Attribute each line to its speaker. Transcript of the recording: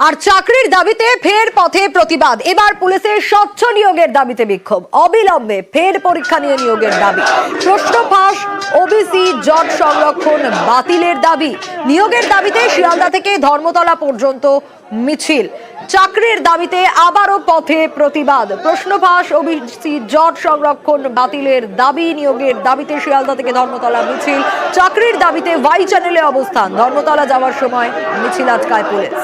Speaker 1: আর চাকরির দাবিতে ফের পথে প্রতিবাদ। এবার পুলিশের স্বচ্ছ নিয়োগের দাবিতে বিক্ষোভ। অবিলম্বে ফের পরীক্ষা নিয়ে নিয়োগের দাবি। প্রশ্ন ফাঁস, ওবিসি জট সংরক্ষণ বাতিলের দাবি। নিয়োগের দাবিতে শিয়ালদা থেকে ধর্মতলা পর্যন্ত মিছিল। চাকরির দাবিতে আবারও পথে প্রতিবাদ। প্রশ্ন ফাঁস, ওবিসি জট সংরক্ষণ বাতিলের দাবি। নিয়োগের দাবিতে শিয়ালদা থেকে ধর্মতলা মিছিল। চাকরির দাবিতে ওয়াই চ্যানেলে অবস্থান। ধর্মতলা যাওয়ার সময় মিছিল আটকায় পুলিশ।